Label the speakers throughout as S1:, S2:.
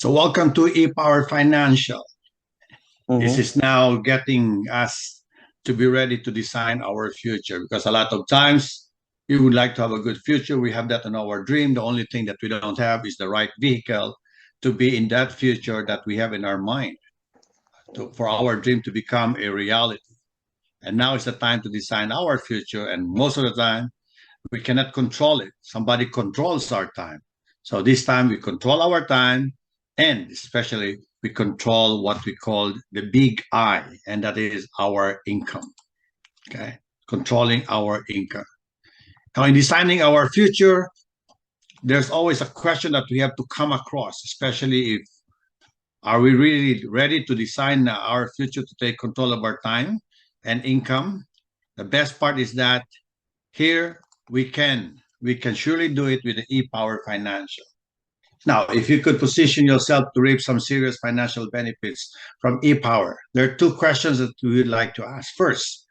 S1: So welcome to ePower Financial. This
S2: Mm-hmm.
S1: is now getting us to be ready to design our future because a lot of times we would like to have a good future. We have that in our dream. The only thing that we don't have is the right vehicle to be in that future that we have in our mind for our dream to become a reality. And now is the time to design our future. And most of the time, we cannot control it. Somebody controls our time. So this time we control our time, and especially we control what we call the big I, and that is our income. Okay. Controlling our income. Now, in designing our future, there's always a question that we have to come across, especially if are we really ready to design our future to take control of our time and income? The best part is that here we can surely do it with the ePower Financial. Now, if you could position yourself to reap some serious financial benefits from ePower, there are two questions that we would like to ask. First,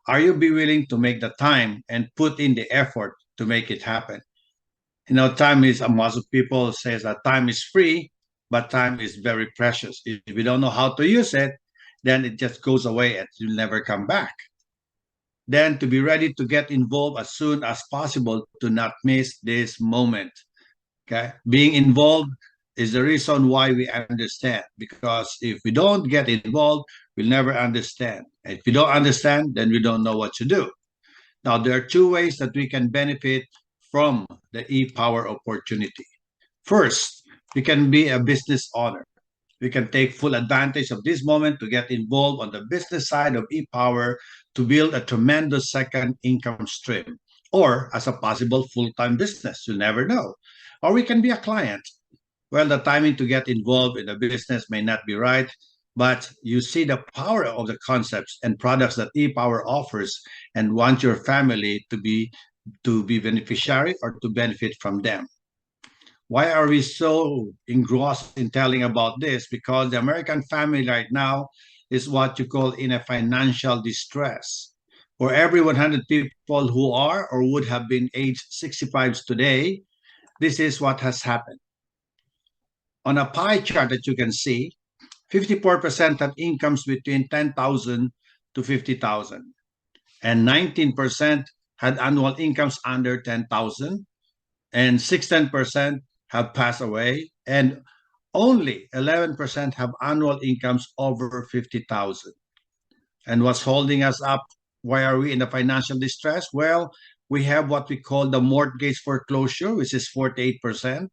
S1: are you be willing to make the time and put in the effort to make it happen? Time is, most of people says that time is free, but time is very precious. If we don't know how to use it, then it just goes away and you'll never come back. Then to be ready to get involved as soon as possible to not miss this moment. Okay, being involved is the reason why we understand, because if we don't get involved, we'll never understand. And if we don't understand, then we don't know what to do. Now there are two ways that we can benefit from the e-power opportunity. First, we can be a business owner. We can take full advantage of this moment to get involved on the business side of ePower to build a tremendous second income stream, or as a possible full-time business. You never know. Or we can be a client. Well, the timing to get involved in the business may not be right, but you see the power of the concepts and products that ePower offers and want your family to be beneficiary or to benefit from them. Why are we so engrossed in telling about this? Because the American family right now is what you call in a financial distress. For every 100 people who are or would have been age 65 today, this is what has happened. On a pie chart that you can see, 54% have incomes between 10,000 to 50,000, and 19% had annual incomes under 10,000, and 16% have passed away, and only 11% have annual incomes over 50,000. And what's holding us up? Why are we in a financial distress? Well, we have what we call the mortgage foreclosure, which is 48%,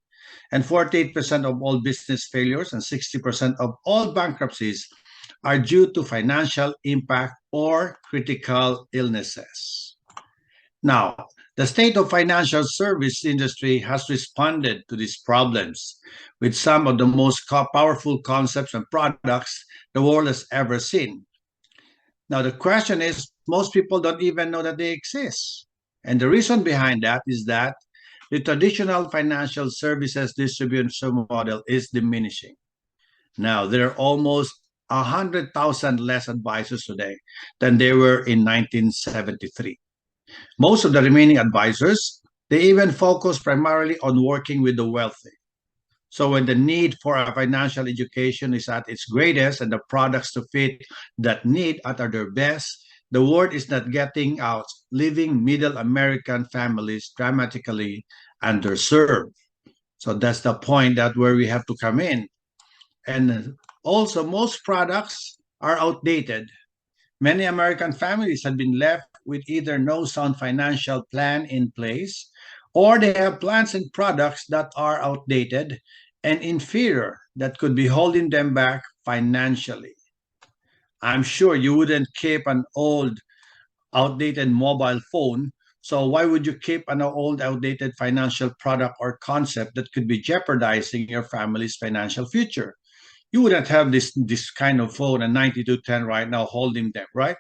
S1: and 48% of all business failures and 60% of all bankruptcies are due to financial impact or critical illnesses. Now, the state of financial service industry has responded to these problems with some of the most powerful concepts and products the world has ever seen. Now, the question is, most people don't even know that they exist. And the reason behind that is that the traditional financial services distribution model is diminishing. Now, there are almost 100,000 less advisors today than there were in 1973. Most of the remaining advisors, they even focus primarily on working with the wealthy. So when the need for a financial education is at its greatest and the products to fit that need at their best, the word is not getting out, leaving middle American families dramatically underserved. So that's the point that where we have to come in. And also most products are outdated. Many American families have been left with either no sound financial plan in place, or they have plans and products that are outdated and inferior that could be holding them back financially. I'm sure you wouldn't keep an old, outdated mobile phone. So, why would you keep an old, outdated financial product or concept that could be jeopardizing your family's financial future? You wouldn't have this kind of phone, a 9210 right now, holding them, right?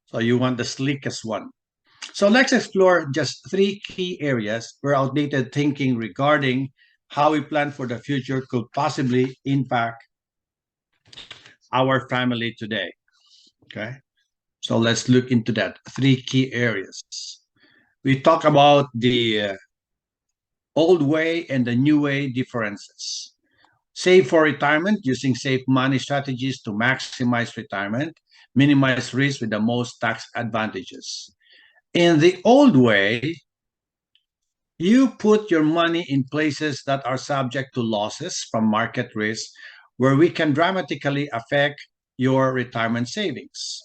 S1: So you want the sleekest one. So let's explore just three key areas where outdated thinking regarding how we plan for the future could possibly impact our family today. Okay. So let's look into that. Three key areas. We talk about the old way and the new way differences. Save for retirement using safe money strategies to maximize retirement, minimize risk with the most tax advantages. In the old way, you put your money in places that are subject to losses from market risk, where we can dramatically affect your retirement savings.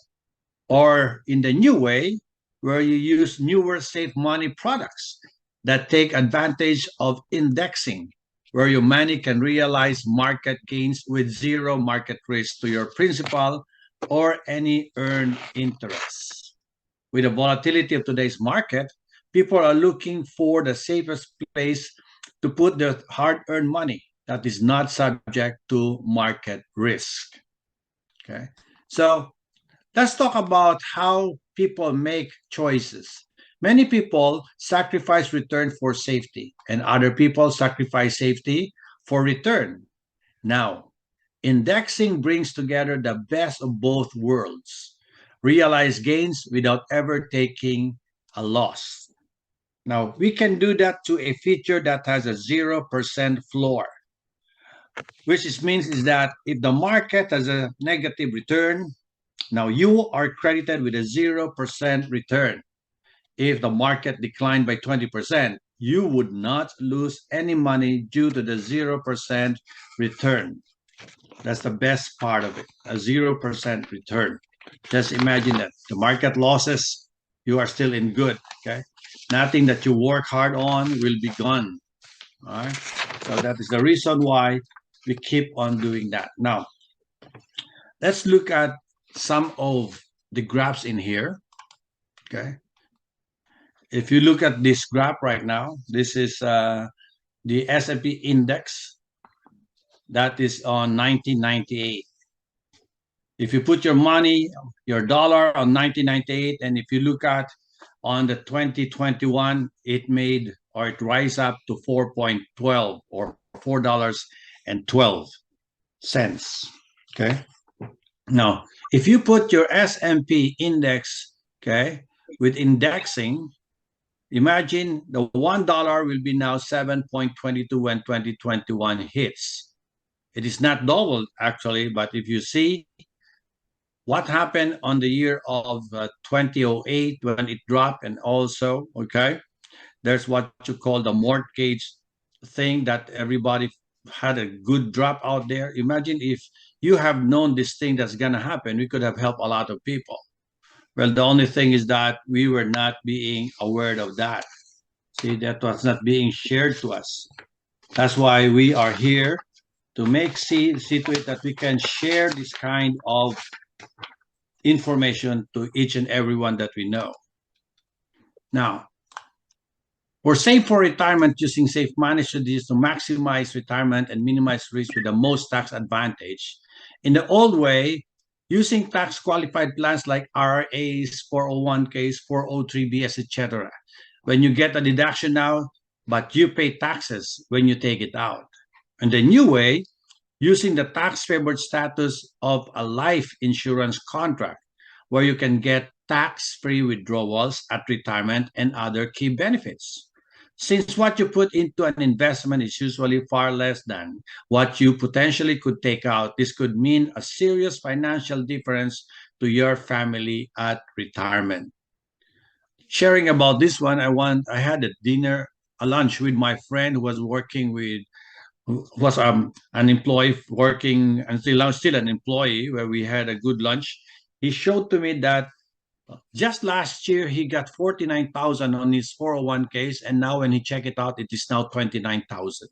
S1: Or in the new way, where you use newer safe money products that take advantage of indexing, where your money can realize market gains with zero market risk to your principal or any earned interest. With the volatility of today's market, people are looking for the safest place to put their hard earned money that is not subject to market risk. Okay. So let's talk about how people make choices. Many people sacrifice return for safety, and other people sacrifice safety for return. Now, indexing brings together the best of both worlds. Realize gains without ever taking a loss. Now, we can do that to a feature that has a 0% floor, which means is that if the market has a negative return, now you are credited with a 0% return. If the market declined by 20%, you would not lose any money due to the 0% return. That's the best part of it, a 0% return. Just imagine that the market losses, you are still in good. Okay. Nothing that you work hard on will be gone. All right. So that is the reason why we keep on doing that. Now, let's look at some of the graphs in here. Okay. If you look at this graph right now, this is the S&P index that is on 1998. If you put your money, your dollar on 1998, and if you look at on the 2021, it made or it rise up to 4.12 or $4.12. Okay. Now, if you put your S&P index, okay, with indexing, imagine the $1 will be now 7.22 when 2021 hits. It is not doubled actually, but if you see what happened on the year of 2008 when it dropped, and also, okay, there's what you call the mortgage thing that everybody had a good drop out there. Imagine if you have known this thing that's going to happen, we could have helped a lot of people. Well, the only thing is that we were not being aware of that. See, that was not being shared to us. That's why we are here to see to it that we can share this kind of information to each and everyone that we know. Now, we're safe for retirement using safe money strategies to maximize retirement and minimize risk with the most tax advantage. In the old way, using tax qualified plans like RRAs, 401ks, 403bs, etc. When you get a deduction now, but you pay taxes when you take it out. And the new way, using the tax favored status of a life insurance contract, where you can get tax-free withdrawals at retirement and other key benefits. Since what you put into an investment is usually far less than what you potentially could take out, this could mean a serious financial difference to your family at retirement. Sharing about this one, I had a lunch with my friend who was working with was an employee working and still an employee, where we had a good lunch. He showed to me that just last year he got 49,000 on his 401ks, and now when he check it out, it is now 29,000.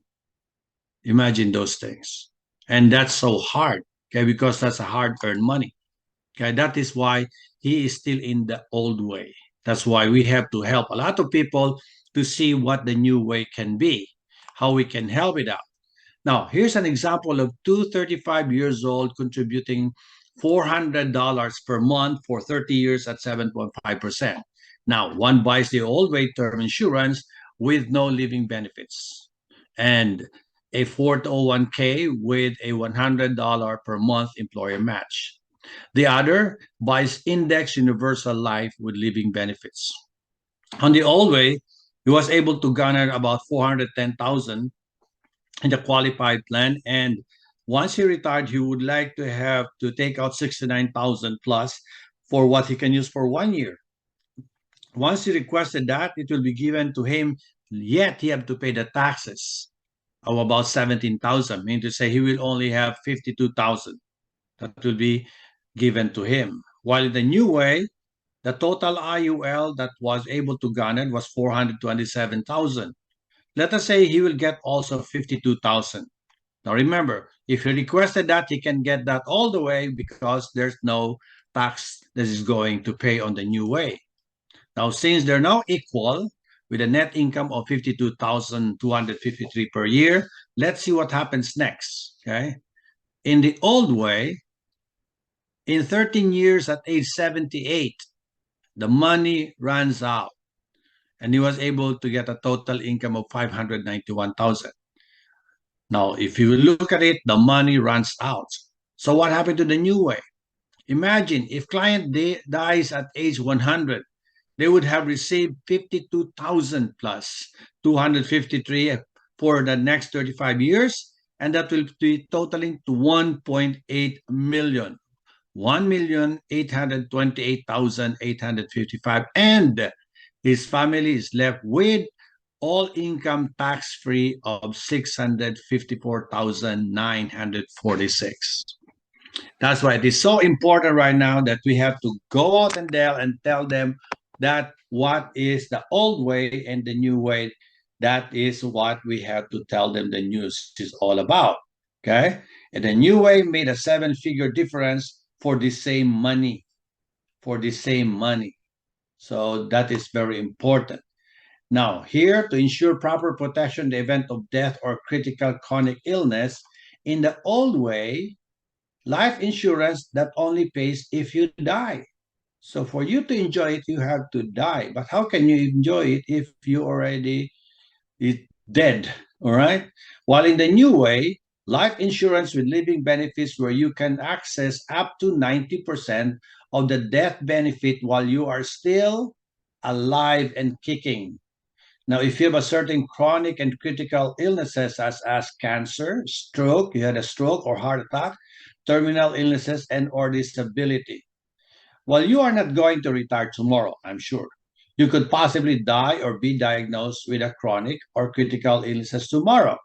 S1: Imagine those things. And that's so hard, okay, because that's a hard-earned money. Okay, that is why he is still in the old way. That's why we have to help a lot of people to see what the new way can be, how we can help it out. Now, here's an example of two 35 years old contributing $400 per month for 30 years at 7.5%. Now, one buys the old way term insurance with no living benefits and a 401k with a $100 per month employer match. The other buys index universal life with living benefits. On the old way, he was able to garner about 410,000 in the qualified plan. And once he retired, he would like to have to take out 69,000 plus for what he can use for 1 year. Once he requested that, it will be given to him, yet he have to pay the taxes of about 17,000, meaning to say he will only have 52,000 that will be given to him. While in the new way, the total IUL that was able to garner was 427,000. Let us say he will get also 52,000. Now remember, if he requested that, he can get that all the way because there's no tax that is going to pay on the new way. Now, since they're now equal with a net income of 52,253 per year, let's see what happens next. Okay. In the old way, in 13 years at age 78, the money runs out and he was able to get a total income of 591,000. Now, if you look at it, the money runs out. So what happened to the new way? Imagine if client dies at age 100, they would have received 52,000 plus 253 for the next 35 years, and that will be totaling to 1.8 million. 1,828,855, and his family is left with all income tax-free of 654,946. That's why it is so important right now that we have to go out and tell them that what is the old way and the new way. That is what we have to tell them the news is all about. Okay? And the new way made a 7-figure difference for the same money. For the same money. So that is very important. Now, here to ensure proper protection in the event of death or critical chronic illness, in the old way, life insurance that only pays if you die. So for you to enjoy it, you have to die. But how can you enjoy it if you already is dead? All right. While in the new way, life insurance with living benefits where you can access up to 90% of the death benefit while you are still alive and kicking. Now, if you have a certain chronic and critical illnesses as cancer, stroke, you had a stroke or heart attack, terminal illnesses, and or disability. Well, you are not going to retire tomorrow, I'm sure. You could possibly die or be diagnosed with a chronic or critical illnesses tomorrow,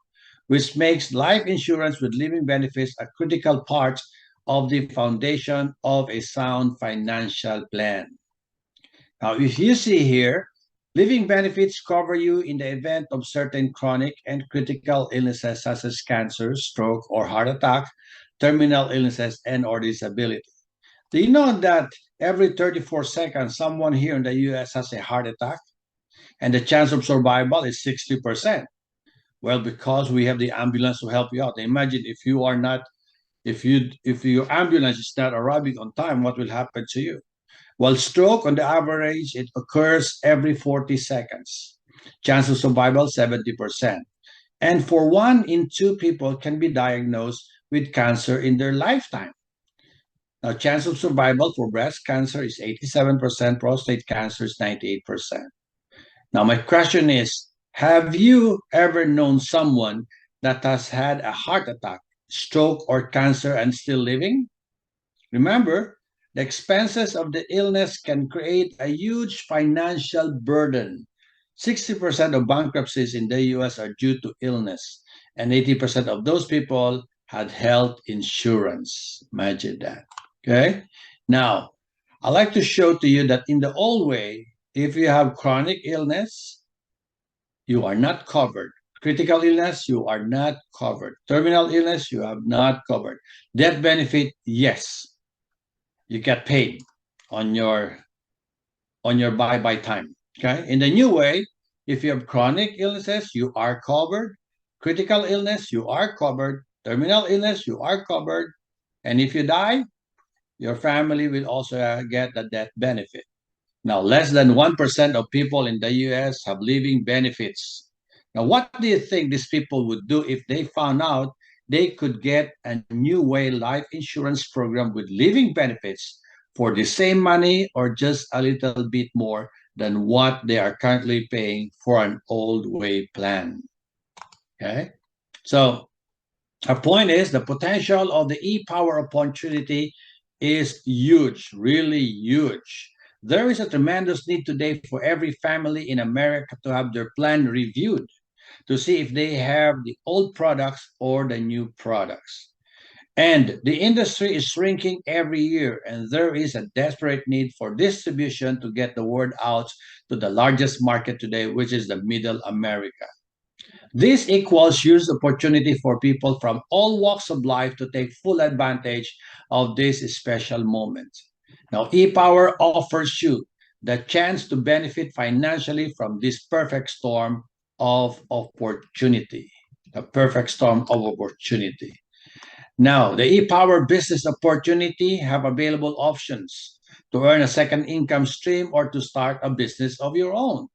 S1: which makes life insurance with living benefits a critical part of the foundation of a sound financial plan. Now, if you see here, living benefits cover you in the event of certain chronic and critical illnesses such as cancer, stroke, or heart attack, terminal illnesses, and or disability. Do you know that every 34 seconds, someone here in the US has a heart attack and the chance of survival is 60%? Well, because we have the ambulance to help you out. Imagine if you are not, if your ambulance is not arriving on time, what will happen to you? Well, stroke on the average, it occurs every 40 seconds. Chance of survival, 70%. And for 1 in 2 people can be diagnosed with cancer in their lifetime. Now, chance of survival for breast cancer is 87%, prostate cancer is 98%. Now, my question is, have you ever known someone that has had a heart attack, stroke, or cancer and still living? Remember, the expenses of the illness can create a huge financial burden. 60% of bankruptcies in the US are due to illness, and 80% of those people had health insurance. Imagine that. Okay. Now, I like to show to you that in the old way, if you have chronic illness, you are not covered. Critical illness, you are not covered. Terminal illness, you have not covered. Death benefit, yes, you get paid on your bye-bye time. Okay. In the new way, if you have chronic illnesses, you are covered. Critical illness, you are covered. Terminal illness, you are covered. And if you die, your family will also get the death benefit. Now, less than 1% of people in the US have living benefits. Now, what do you think these people would do if they found out they could get a new way life insurance program with living benefits for the same money or just a little bit more than what they are currently paying for an old way plan? Okay. So our point is the potential of the e-power opportunity is huge, really huge. There is a tremendous need today for every family in America to have their plan reviewed to see if they have the old products or the new products. And the industry is shrinking every year, and there is a desperate need for distribution to get the word out to the largest market today, which is the Middle America. This equals huge opportunity for people from all walks of life to take full advantage of this special moment. Now, ePower offers you the chance to benefit financially from this perfect storm of opportunity. The perfect storm of opportunity. Now, the ePower business opportunity have available options to earn a second income stream or to start a business of your own.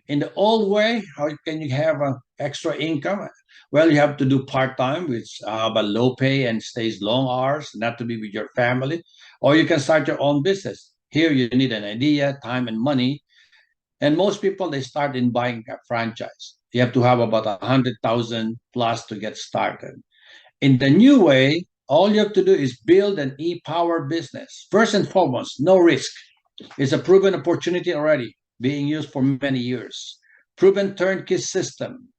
S1: In the old way, how can you have an extra income? Well, you have to do part-time, which have a low pay and stays long hours, not to be with your family, or you can start your own business. Here, you need an idea, time, and money. And most people, they start in buying a franchise. You have to have about 100,000 plus to get started. In the new way, all you have to do is build an e-power business. First and foremost, no risk. It's a proven opportunity already, being used for many years. Proven turnkey system,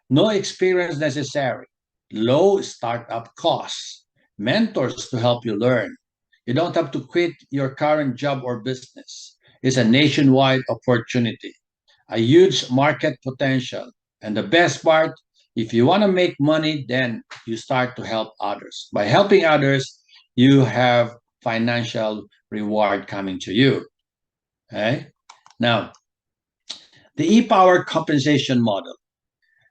S1: no experience necessary, low startup costs, mentors to help you learn. You don't have to quit your current job or business. It's a nationwide opportunity, a huge market potential. And the best part, if you want to make money, then you start to help others. By helping others, you have financial reward coming to you. Okay? Now, the e-power compensation model.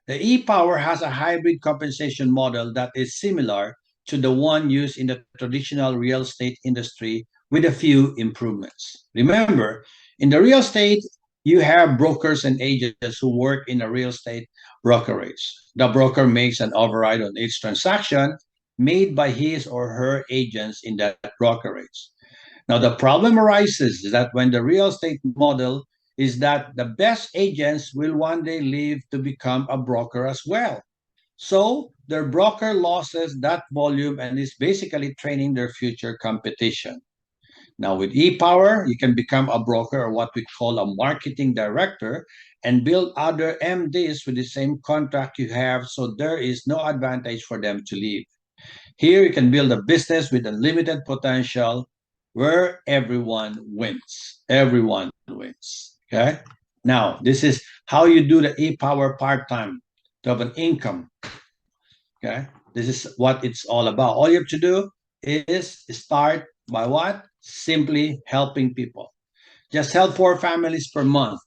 S1: The e-power has a hybrid compensation model that is similar to the one used in the traditional real estate industry with a few improvements. Remember, in the real estate, you have brokers and agents who work in a real estate brokerage. The broker makes an override on each transaction made by his or her agents in that brokerage. Now, the problem arises is that when the real estate model is that the best agents will one day leave to become a broker as well. So their broker loses that volume and is basically training their future competition. Now, with ePower, you can become a broker or what we call a marketing director and build other MDs with the same contract you have, so there is no advantage for them to leave. Here, you can build a business with unlimited potential where everyone wins. Everyone wins. Okay. Now, this is how you do the e-power part-time to have an income. Okay. This is what it's all about. All you have to do is start by what? Simply helping people. Just help 4 families per month.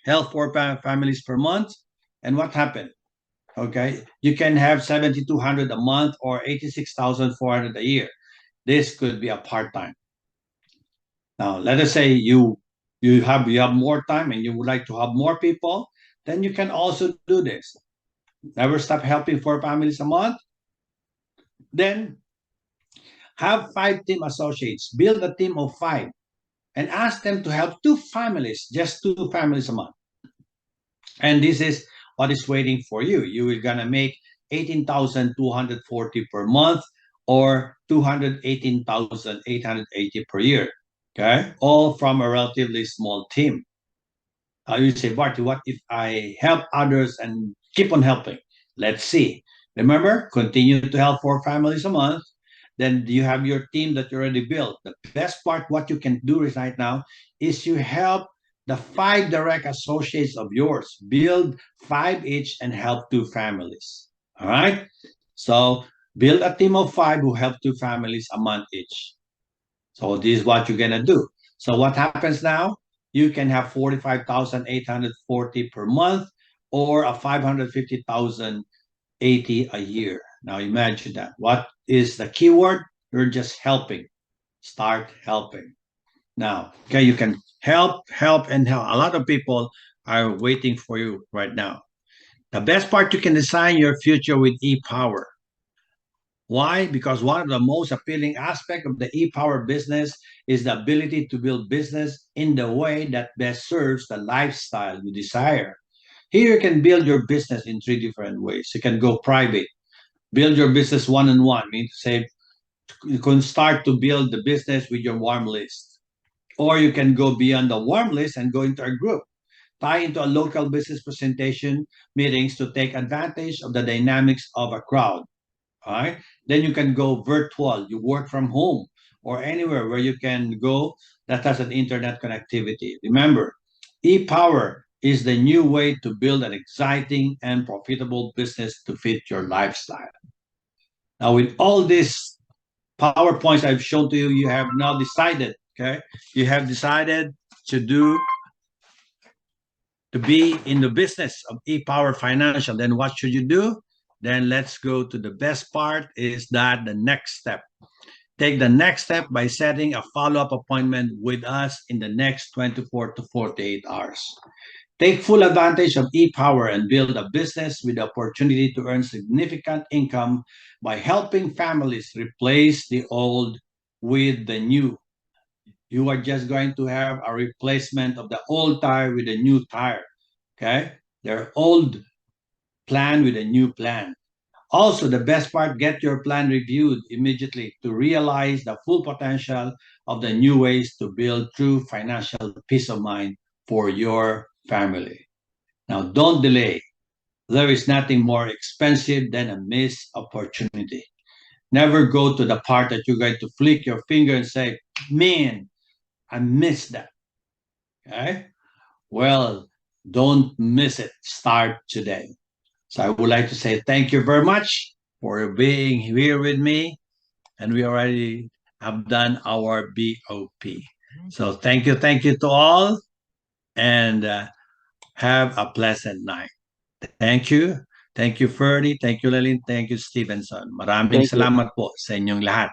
S1: Help 4 families per month. And what happened? Okay. You can have 7,200 a month or 86,400 a year. This could be a part-time. Now, let us say you have more time and you would like to have more people, then you can also do this. Never stop helping 4 families a month. Then have 5 team associates. Build a team of 5 and ask them to help 2 families, just 2 families a month. And this is what is waiting for you. You are gonna make 18,240 per month or 218,880 per year. Okay, all from a relatively small team. You say, Barty, what if I help others and keep on helping? Let's see. Remember, continue to help 4 families a month. Then you have your team that you already built. The best part, what you can do right now, is you help the 5 direct associates of yours. Build 5 each and help 2 families. All right? So build a team of 5 who help 2 families a month each. So this is what you're gonna do. So what happens now? You can have 45,840 per month or a 550,080 a year. Now imagine that. What is the keyword? You're just helping. Start helping. Now, okay, you can help, and help. A lot of people are waiting for you right now. The best part, you can design your future with e-power. Why? Because one of the most appealing aspects of the e-power business is the ability to build business in the way that best serves the lifestyle you desire. Here you can build your business in three different ways. You can go private, build your business one-on-one, mean to say you can start to build the business with your warm list. Or you can go beyond the warm list and go into a group, tie into a local business presentation meetings to take advantage of the dynamics of a crowd. All right. Then you can go virtual. You work from home or anywhere where you can go that has an internet connectivity. Remember, e-power is the new way to build an exciting and profitable business to fit your lifestyle. Now, with all these PowerPoints I've shown to you, you have now decided, okay? You have decided to do to be in the business of e-power financial. Then what should you do? Then let's go to the best part is that the next step. Take the next step by setting a follow-up appointment with us in the next 24 to 48 hours. Take full advantage of e-power and build a business with the opportunity to earn significant income by helping families replace the old with the new. You are just going to have a replacement of the old tire with a new tire. Okay? Their old plan with a new plan. Also, the best part, get your plan reviewed immediately to realize the full potential of the new ways to build true financial peace of mind for your family. Now, don't delay. There is nothing more expensive than a missed opportunity. Never go to the part that you're going to flick your finger and say, man, I missed that. Okay? Well, don't miss it. Start today. So I would like to say thank you very much for being here with me. And we already have done our BOP. So thank you to all. And have a pleasant night. Thank you. Thank you, Ferdy. Thank you, Lelyn. Thank you, Stevenson. Maraming
S2: Thank you.
S1: salamat po sa inyong lahat.